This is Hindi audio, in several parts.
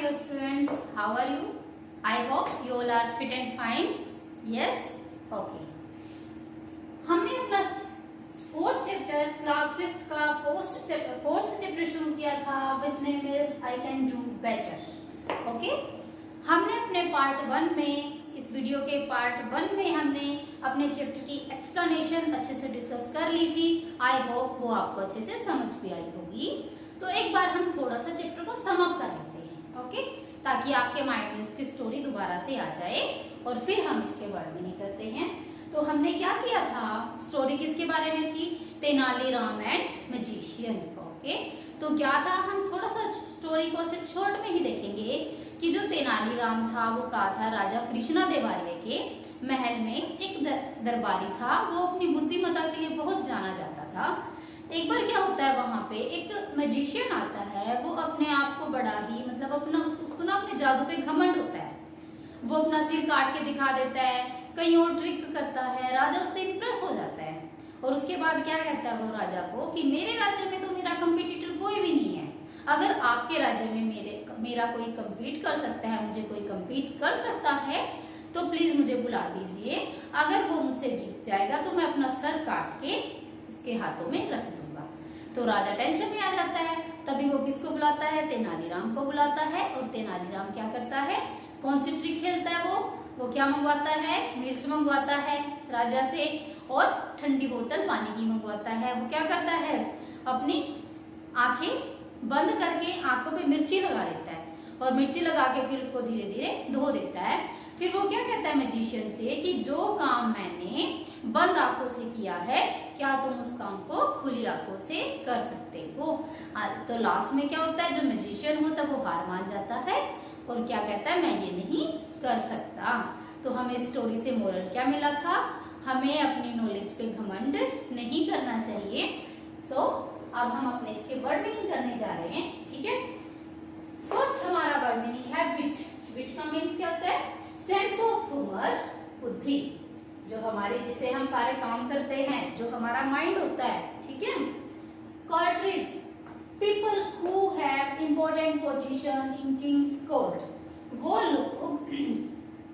dear students, how are you? I hope you all are fit and fine. Yes? Okay. हमने अपना फोर्थ चैप्टर क्लास फिफ्थ का फोर्थ चैप्टर शुरू किया था which name is I can do better. Okay? हमने अपने पार्ट 1 में इस वीडियो के पार्ट 1 में हमने अपने चैप्टर की एक्सप्लेनेशन अच्छे से डिस्कस कर ली थी. आई होप वो आपको अच्छे से समझ भी आई होगी. तो एक बार हम थोड़ा सा चैप्टर को सम अप कर लेते हैं. ओके, ताकि आपके माइंड में उसकी स्टोरी दोबारा से आ जाए और फिर हम इसके वर्ड में नहीं करते हैं. तो हमने क्या किया था, स्टोरी किसके बारे में थी? Tenaliram and magician. ओके, तो क्या था, हम थोड़ा सा स्टोरी को सिर्फ शॉर्ट में ही देखेंगे कि जो तेनालीराम था वो कहा था राजा कृष्णदेवराय के महल में एक दरबारी था. वो अपनी बुद्धिमत्ता के लिए बहुत जाना जाता था. एक बार क्या होता है, वहां पे एक मैजिशियन आता है. वो अपने आप को बड़ा ही उसको ना अपने जादू पे घमंड होता है. वो अपना सिर काट के दिखा देता है, कहीं और ट्रिक करता है. राजा उससे इम्प्रेस हो जाता है और उसके बाद क्या कहता है वो राजा को कि मेरे राज्य में तो मेरा कंपटीटर कोई भी नहीं है. अगर आपके राज्य में मेरा कोई कम्पीट कर सकता है, मुझे कोई कम्पीट कर सकता है तो प्लीज मुझे बुला दीजिए. अगर वो मुझसे जीत जाएगा तो मैं अपना सर काट के उसके हाथों में रख दूंगा. तो राजा टेंशन में आ जाता है. तभी वो किसको बुलाता है? तेनालीराम को बुलाता है. और तेनालीराम क्या करता है, कौन सी ट्रिक खेलता है? वो क्या मंगवाता है? मिर्च मंगवाता है राजा से और ठंडी बोतल पानी की मंगवाता है. वो क्या करता है, अपनी आंखें बंद करके आंखों पे मिर्ची लगा लेता है और मिर्ची लगा के फिर उसको धीरे धीरे धो देता है. फिर वो क्या कहता है मैजिशियन से कि जो काम मैंने बंद आंखों से किया है, क्या तुम उस काम को खुली आंखों से कर सकते हो? तो लास्ट में क्या होता है, जो मैजिशियन होता है वो हार मान जाता है और क्या कहता है, मैं ये नहीं कर सकता. तो हमें स्टोरी से मोरल क्या मिला था? हमें अपनी नॉलेज पे घमंड नहीं करना चाहिए. सो अब हम अपने इसके वर्ड मीनिंग करने जा रहे हैं. ठीक है, फर्स्ट हमारा वर्ड मीनिंग है विट. विट का मीन्स क्या होता है? सेंस ऑफ ह्यूमर, बुद्धि. जो हमारे जिससे हम सारे काम करते हैं, जो हमारा माइंड होता है. ठीक है. Courtiers, people who have important position in king's court. वो लोग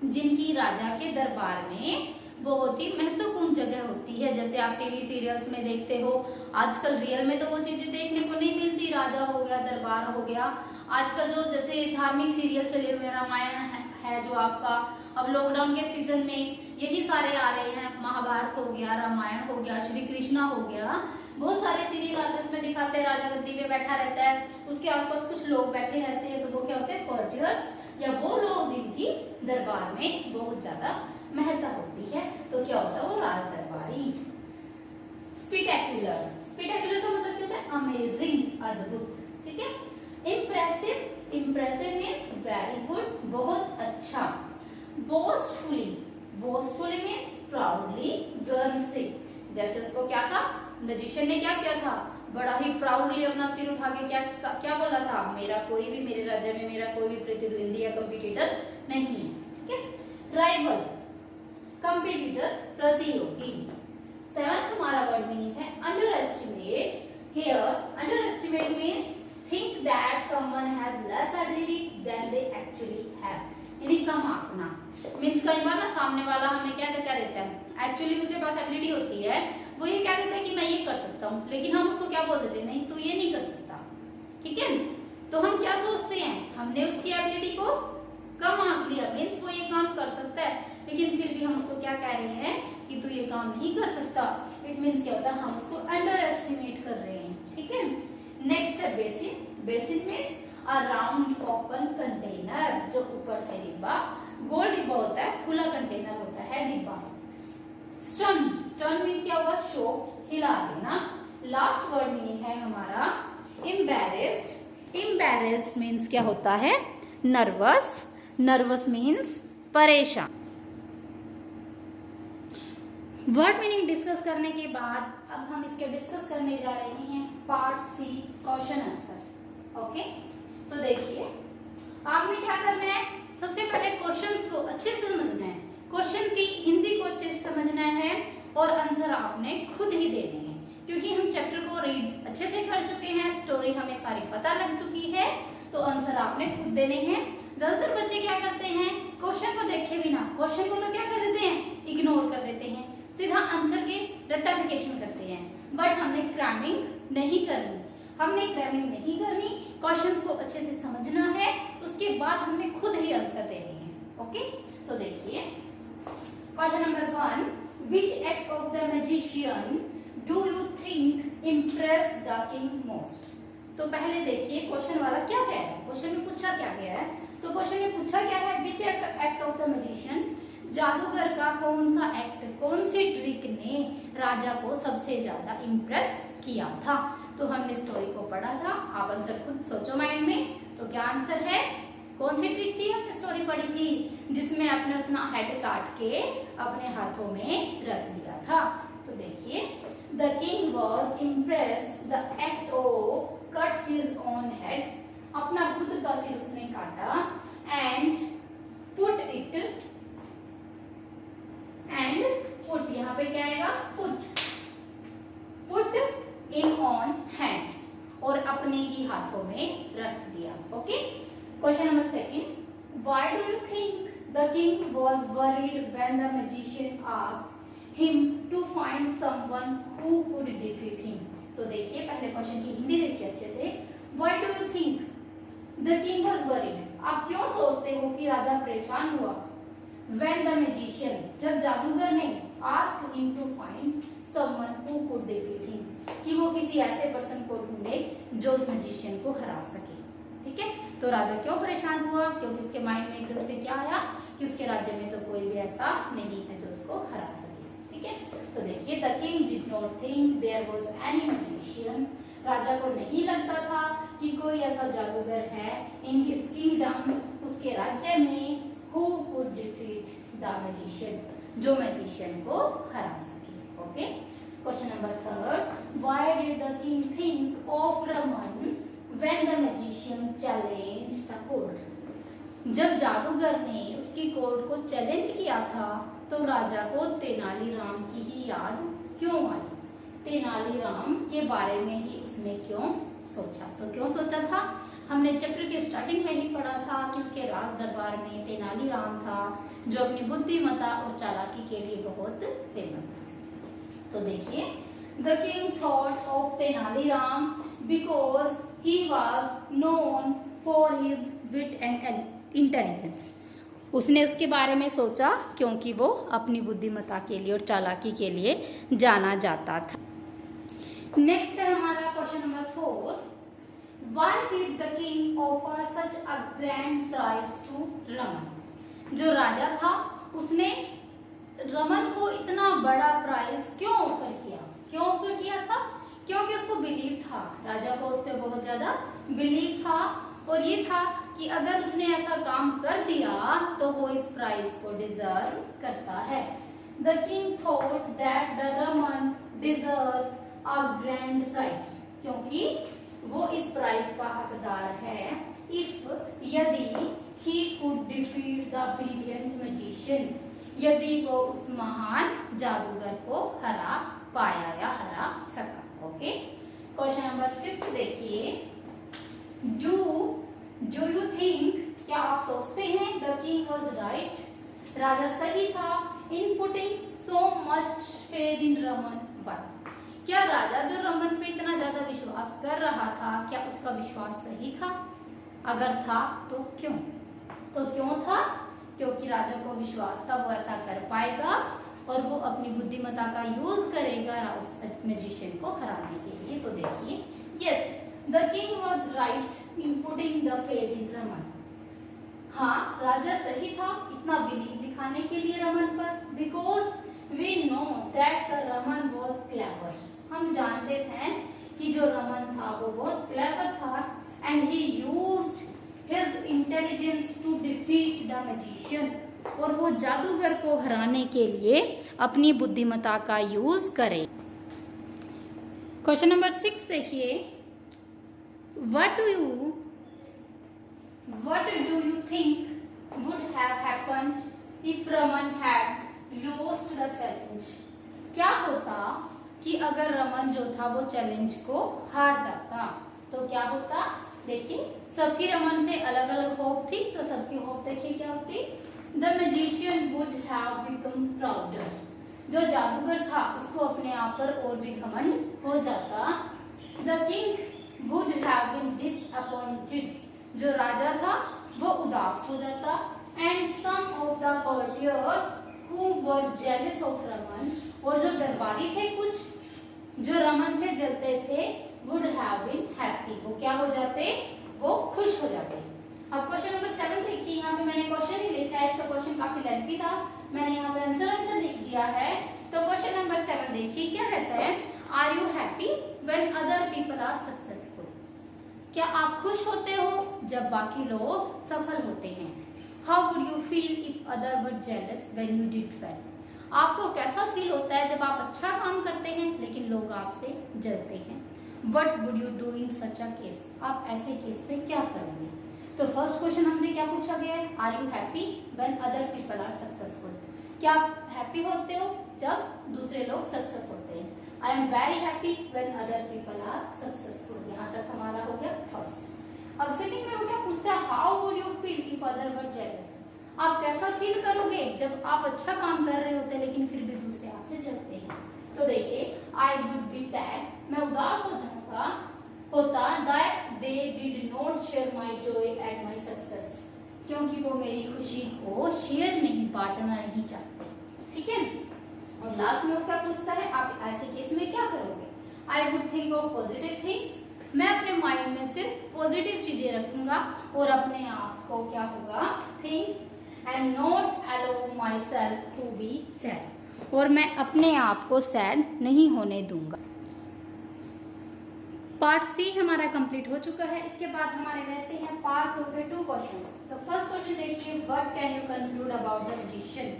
जिनकी राजा के दरबार में बहुत ही महत्वपूर्ण जगह होती है. जैसे आप टीवी सीरियल्स में देखते हो. आजकल रियल में तो वो चीजें देखने को नहीं मिलती. राजा हो गया, दरबार हो गया. आजकल जो जैसे धार्मिक सीरियल चले हुए, रामायण है जो आपका अब लॉकडाउन के सीजन में यही सारे आ रहे हैं. महाभारत हो गया, रामायण हो गया, श्री कृष्णा हो गया. बहुत सारे सीरियल आते हैं, उसमें दिखाते हैं राजा गद्दी पे बैठा रहता है, उसके आसपास कुछ लोग बैठे रहते हैं. तो वो क्या होते हैं? कॉर्टियर्स, या वो लोग जिनकी दरबार में बहुत ज्यादा महत्ता होती है. तो क्या होता है? वो राज दरबारी. स्पेक्टेक्युलर, स्पेक्टेक्युलर का मतलब क्या होता है? अमेजिंग, अद्भुत. ठीक है. Impressive, impressive means very good, बहुत अच्छा. बोस्टफुली, बोस्टफुली मीन्स प्राउडली, गर्व से. जैसे उसको क्या था, मैजिशियन ने क्या किया था, बड़ा ही प्राउडली अपना सिर उठा के क्या बोला था, मेरा कोई भी, मेरे राज्य में मेरा कोई भी प्रतिद्वंदी या कंपटीटर नहीं है. ठीक है. राइवल, कंपटीटर, प्रतियोगी. सेवंथ हमारा वर्ड मीनिंग है under estimate. Here under estimate means think that someone has less ability than they actually have. यानी कम आंकना. मीन्स कई बार ना सामने वाला हमें क्या देता है, एक्चुअली उसके पास एबिलिटी होती है, वो ये क्या कहता है कि मैं ये कर सकता हूँ, लेकिन हम उसको क्या बोल देते हैं, नहीं तू ये नहीं कर सकता. ठीक है. तो हम क्या सोचते हैं, हमने उसकी एबिलिटी को कम आंक लिया. मीन्स वो ये काम कर सकता है, लेकिन फिर भी हम उसको क्या कह रहे हैं कि तू ये काम नहीं कर सकता. इट मीन्स क्या होता है, हम उसको अंडर एस्टिमेट कर रहे हैं. ठीक है. नेक्स्ट है बेसिन. बेसिन मीन्स अ राउंड ओपन कंटेनर, जो ऊपर से डिब्बा, गोल डिब्बा होता है, खुला कंटेनर होता है डिब्बा. स्टन, स्टन मीन क्या होगा? शॉक, हिला देना. लास्ट वर्ड मीनिंग है हमारा एम्बैरेस्ड. एम्बैरेस्ड मीन्स क्या होता है? नर्वस. नर्वस मीन्स परेशान. वर्ड मीनिंग डिस्कस करने के बाद अब हम इसके डिस्कस करने जा रहे हैं part C, question answers. Okay, तो देखिए आपने क्या करना है, सबसे पहले क्वेश्चंस को अच्छे से समझना है. क्वेश्चन की हिंदी को अच्छे से समझना है और आंसर आपने खुद ही देने हैं, क्योंकि हम चैप्टर को रीड अच्छे से कर चुके हैं, स्टोरी हमें सारी पता लग चुकी है. तो आंसर आपने खुद देने हैं। ज्यादातर बच्चे क्या करते हैं, क्वेश्चन को देखे बिना क्वेश्चन को तो क्या कर देते हैं, इग्नोर कर देते हैं, सीधा आंसर के रट्टाफिकेशन करते हैं। बट हमने क्रैमिंग नहीं करनी, क्वेश्चंस को अच्छे से समझना है, उसके बाद हमने खुद ही आंसर देने हैं। ओके, तो देखिए question number 1, which act of the magician do you think impress the king most. तो पहले देखिए क्वेश्चन वाला क्या कह रहा है, क्वेश्चन में पूछा क्या गया है, तो क्वेश्चन में पूछा क्या है, which act of the magician, जादूगर का कौन सा एक्ट, कौन सी ट्रिक ने राजा को सबसे ज्यादा इम्प्रेस किया था। तो हमने स्टोरी को पढ़ा था, आप आंसर खुद सोचो माइंड में। तो क्या आंसर है, कौन सी ट्रिक थी, हमने स्टोरी पढ़ी थी जिसमें अपने उसने हेड काट के अपने हाथों में रख दिया था। तो देखिए, the king was impressed the act of cut his own head, अपना खुद का सिर उसने काटा, एंड पुट यहाँ पे क्या आएगा, पुट इन ऑन हैंड्स, और अपने ही हाथों में रख दिया। Okay, question number 2, why do you think the king was worried when the magician asked him to find someone who could defeat him. तो देखिए पहले क्वेश्चन की हिंदी देखिए अच्छे से, why do you think the king was worried, आप क्यों सोचते हो कि राजा परेशान हुआ, व्हेन द मैजिशियन, जब जादूगर ने ask him to find someone who could defeat him, कि वो किसी ऐसे पर्सन को ढूंढे जो उस मैजिशियन को हरा सके। ठीक है, तो राजा क्यों परेशान हुआ, क्योंकि उसके माइंड में एकदम से क्या आया कि उसके राज्य में तो कोई भी ऐसा नहीं है जो उसको हरा सके। ठीक है, तो देखिए, the king did not think there was any magician, राजा को नहीं लगता था कि कोई ऐसा जादूगर है इन हिज किंगडम, उसके राज्य में, who could defeat the magician, जो मैजिशियन को हरा सके। Okay, question number 3, why did the king think of Raman when the magician challenged the court, जब जादूगर ने उसकी कोर्ट को चैलेंज किया था तो राजा को तेनालीराम की ही याद क्यों आई, तेनालीराम के बारे में ही उसने क्यों सोचा। तो क्यों सोचा था, हमने चैप्टर के स्टार्टिंग में ही पढ़ा था कि उसके राज दरबार में तेनालीराम था जो अपनी बुद्धिमत्ता और चालाकी के लिए बहुत फेमस था। तो देखिए, the king thought of Tenaliram because he was known for his wit and intelligence, उसने उसके बारे में सोचा क्योंकि वो अपनी बुद्धिमत्ता के लिए और चालाकी के लिए जाना जाता था। नेक्स्ट है हमारा question number 4, why did the king offer such a grand prize to Raman, जो राजा था उसने रमन को इतना बड़ा प्राइज क्यों ऑफर किया, था, क्योंकि उसको बिलीव था, राजा को उस पर बहुत ज्यादा बिलीव था, और ये था कि अगर उसने ऐसा काम कर दिया तो वो इस प्राइज को डिजर्व करता है। The king thought that the Raman deserve a grand prize, क्योंकि वो इस प्राइज का हकदार है, इफ यदि he could defeat the brilliant magician, यदि वो उस महान जादूगर को हरा पाया या हरा सका। ओके, क्वेश्चन नंबर 5 देखिए, डू यू थिंक, क्या आप सोचते हैं द किंग वाज राइट, राजा सही था in putting so much faith in Raman, but क्या राजा जो रमन पे इतना ज्यादा विश्वास कर रहा था, क्या उसका विश्वास सही था, अगर था तो क्यों, तो क्यों था, क्योंकि राजा को विश्वास था वो ऐसा कर पाएगा और वो अपनी बुद्धिमत्ता का यूज करेगा उस मैजिशियन को हराने के लिए। तो देखिए, yes the king was right in putting the faith in Raman, हाँ राजा सही था इतना बिलीव दिखाने के लिए रमन पर, because we know that the Raman was clever, हम जानते थे कि जो रमन था वो बहुत क्लेवर था, and he used his intelligence to defeat the magician, और वो जादूगर को हराने के लिए अपनी बुद्धिमत्ता का यूज करे। क्वेश्चन नंबर 6 देखिए, what do you think would have happen if Raman had lost the challenge, क्या होता कि अगर रमन जो था वो चैलेंज को हार जाता, तो क्या होता देखिए सबकी रमन से अलग अलग होप थी, तो सबकी होप देखिए क्या होती, the magician would have become prouder, जो जादूगर था उसको अपने आप पर और भी घमंड हो जाता। The king would have been disappointed, जो राजा था वो उदास हो जाता। And some of the courtiers who were jealous of Raman, और जो दरबारी थे कुछ जो रमन से जलते थे, would have been happy, वो क्या हो जाते, वो खुश हो जाते। अब क्वेश्चन नंबर 7 देखिए, यहाँ पे मैंने क्वेश्चन ही लिखा है, इसका क्वेश्चन काफी लेंथी था, मैंने यहाँ पे आंसर लिख दिया है। तो क्वेश्चन नंबर 7 देखिए क्या कहता है, are you happy when other people are successful, क्या आप खुश होते हो जब बाकी लोग सफल होते हैं। How would you feel if other were jealous when you did well, आपको कैसा फील होता है जब आप अच्छा काम करते हैं लेकिन लोग आपसे जलते हैं। What would you do in such a case, आप ऐसे केस में क्या करोगे। तो फर्स्ट क्वेश्चन हमसे क्या पूछा गया है, are you happy when other people are successful, क्या आप हैप्पी होते हो जब दूसरे लोग सक्सेस होते हैं। I am very happy when other people are successful, यहाँ तक हमारा हो गया फर्स्ट। अब सेकंड में वो क्या पूछता है, how would you feel if other were jealous, आप कैसा फील करोगे जब आप अच्छा काम कर रहे होते लेकिन फिर भी दूसरे आपसे जलते हैं। तो देखिए आई वुड बी सैड, मैं उदास हो जाऊंगा होता, that they did not share my Joy at my success, क्योंकि वो मेरी खुशी को शेयर नहीं, बांटना नहीं चाहते। ठीक है, और लास्ट में वो क्या पूछता है, आप ऐसे केस में क्या करोगे। I would think of positive things, मैं अपने माइंड में सिर्फ पॉजिटिव चीजें रखूंगा और अपने आप को क्या होगा, things and not allow myself to be sad, और मैं अपने आप को सैड नहीं होने दूंगा। पार्ट सी हमारा कंप्लीट हो चुका है, इसके बाद हमारे रहते हैं पार्ट 2 के 2 क्वेश्चंस। तो फर्स्ट क्वेश्चन देखिए, what can you conclude about the magician,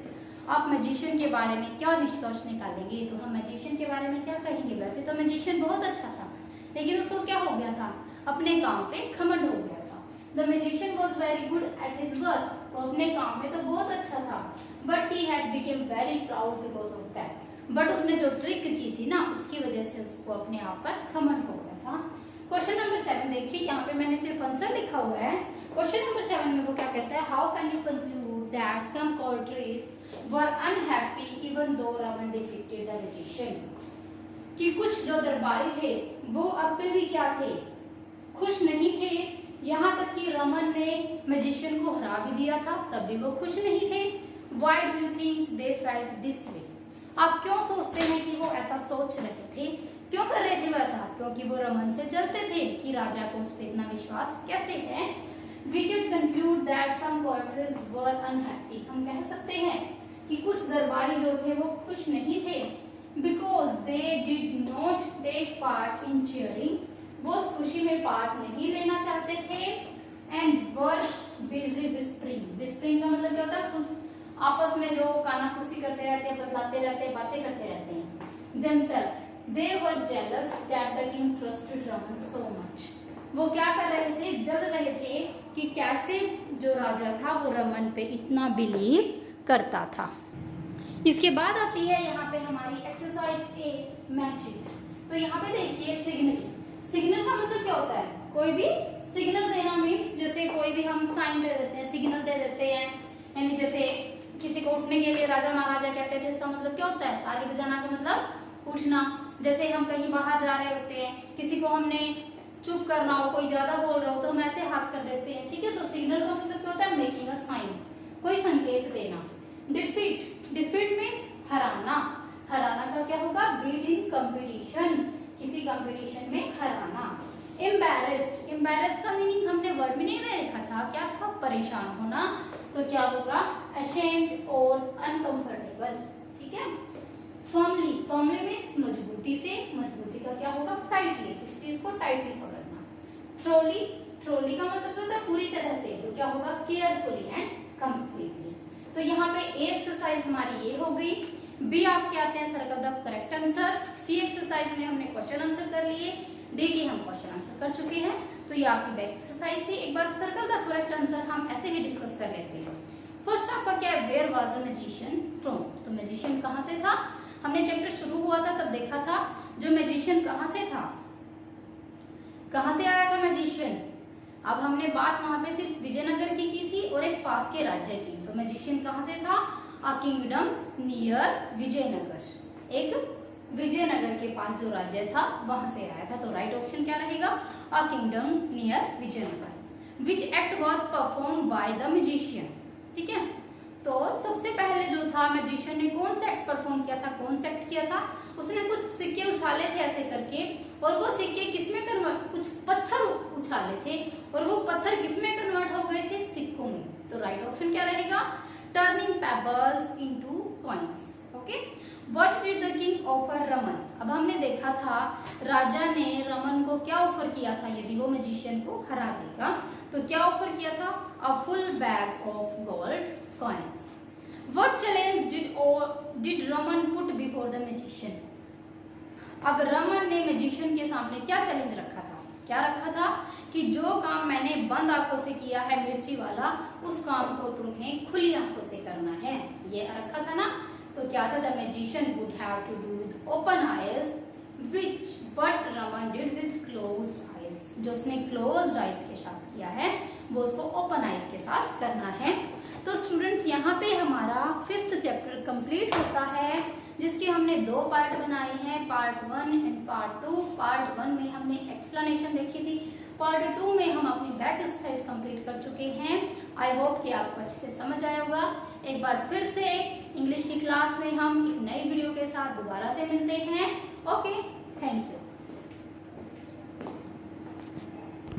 आप मैजिशियन के बारे में क्या निष्कर्ष निकालेंगे। तो हम मैजिशियन के बारे में क्या कहेंगे, वैसे तो मैजिशियन बहुत अच्छा था लेकिन उसको क्या हो गया था, अपने काम पे घमंड हो गया था। The magician was very good at his work, वो अपने काम में तो बहुत अच्छा था, but he had become very proud because of that, but उसने जो ट्रिक की थी ना उसकी वजह से उसको अपने आप पर घमंड हो गया था। क्वेश्चन नंबर 7 देखिए, यहाँ पे मैंने सिर्फ आंसर लिखा हुआ है। क्वेश्चन नंबर 7 में वो क्या कहता है, how can you conclude that some courtiers were unhappy even though Raman defeated the magician, कि कुछ जो दरबारी थे वो अब भी क्या थे, खुश नहीं थे, यहाँ तक कि रमन ने मैजिशियन को हरा भी दिया था तब भी वो खुश नहीं थे। Why do you think they felt this way, आप क्यों सोचते हैं कि वो ऐसा सोच रहे थे, क्यों कर रहे थे वैसा, क्योंकि वो रमन से जलते थे कि राजा को उस पर इतना विश्वास कैसे है। We can conclude that some courtiers were unhappy, हम कह सकते हैं कि कुछ दरबारी जो थे वो खुश नहीं थे, because they did not take part in cheering, वो उस खुशी में पार्ट नहीं लेना चाहते थे। And were busy whispering, whispering का मतलब क्या होता है, आपस में जो कानाफूसी करते रहते हैं, बतलाते रहते हैं, बातें करते रहते हैं। themselves they were jealous that the king trusted Raman so much, वो क्या कर रहे थे, जल रहे थे कि कैसे जो राजा था वो रमन पे इतना बिलीव करता था। इसके बाद आती है यहाँ पे हमारी एक्सरसाइज ए मैजिक। तो यहाँ पे देखिए सिग्नल, सिग्नल का मतलब क्या होता है, कोई भी सिग्नल देना मीन्स जैसे कोई भी हम साइन दे देते हैं, सिग्नल दे देते हैं, यानी जैसे किसी को उठने के लिए राजा महाराजा कहते थे, इसका मतलब क्या होता है, ताली बजाना का मतलब उठना। जैसे हम कहीं बाहर जा रहे होते हैं, किसी को हमने चुप करना हो, कोई ज्यादा बोल रहा हो तो हम ऐसे हाथ कर देते हैं, ठीक है। तो सिग्नल का मतलब क्या होता है, मेकिंग अ साइन, कोई संकेत देना। डिफीट, डिफीट मीन्स हराना, हराना का क्या होगा, बीट इन कंपटीशन, किसी कंपटीशन में हराना। एम्बैरेस्ड, एम्बैरेस्ड का मीनिंग हमने वर्ड में नहीं देखा था, क्या था, परेशान होना, तो क्या होगा, अशेम्ड और अनकंफर्टेबल, ठीक है। फर्मली, फर्मली मीन्स मजबूती से, मजबूती का क्या होगा, टाइटली, किसी चीज को टाइटली पकड़ना। थ्रोली, थ्रोली का मतलब क्या होता है, पूरी तरह से, तो क्या होगा, केयरफुली एंड कंप्लीटली। तो यहाँ पे ए एक्सरसाइज हमारी ये हो गई। बी आपके आते हैं circle the correct answer. C exercise में हमने क्वेश्चन आंसर कर लिए, डी की हम क्वेश्चन आंसर कर चुके हैं। तो ये आपकी बैक एक्सरसाइज थी। एक बार सर्कल द करेक्ट आंसर हम ऐसे ही डिस्कस कर लेते हैं। फर्स्ट आपका क्या है, where was the magician from, तो मैजिशियन कहाँ से था, हमने चैप्टर शुरू हुआ था तब देखा था, जो मैजिशियन कहाँ से था, कहाँ से आया था मैजिशियन, अब हमने बात वहां पे सिर्फ विजयनगर की थी और एक पास के राज्य की। तो मैजिशियन कहाँ से था? अ किंगडम नियर विजयनगर, एक विजयनगर के पास जो राज्य था वहां से आया था। तो राइट ऑप्शन क्या रहेगा? A kingdom near Vijayanagar. Which act was perform by the magician. ठीक है, तो सबसे पहले जो था मैजिशियन ने कौन सा एक्ट परफॉर्म किया था? कौन सा एक्ट किया था? उसने कुछ सिक्के उछाले थे ऐसे करके, और वो सिक्के किसमें कन्वर्ट, कुछ पत्थर उछाले थे और वो पत्थर किसमें कन्वर्ट हो गए थे? सिक्कों में। तो राइट ऑप्शन क्या रहेगा? Turning pebbles into coins. Okay, what did the king offer Raman. अब हमने देखा था राजा ने रमन को क्या ऑफर किया था यदि वो मैजिशियन को हरा देगा। तो क्या ऑफर किया था? A full bag of gold coins. What challenge did Raman put before the magician. अब रमन ने मैजिशियन के सामने क्या चैलेंज रखा था? क्या रखा था कि जो काम मैंने बंद आंखों से किया है मिर्ची वाला, उस काम को तुम्हें खुली आंखों से करना है, ये रखा था ना। तो क्या था? The magician would have to do with open eyes which what Raman did with closed eyes. जो उसने क्लोज्ड आईज के साथ किया है वो उसको ओपन आईज के साथ करना है। तो स्टूडेंट्स यहाँ पे हमारा 5th चैप्टर कंप्लीट होता है, जिसके हमने 2 पार्ट बनाए हैं, पार्ट 1 एंड पार्ट 2। पार्ट 1 में हमने एक्सप्लेनेशन देखी थी, पार्ट 2 में हम अपनी बैक एक्सरसाइज कंप्लीट कर चुके हैं। आई होप कि आपको अच्छे से समझ आया होगा। एक बार फिर से इंग्लिश की क्लास में हम एक नई वीडियो के साथ दोबारा से मिलते हैं। Okay, thank you.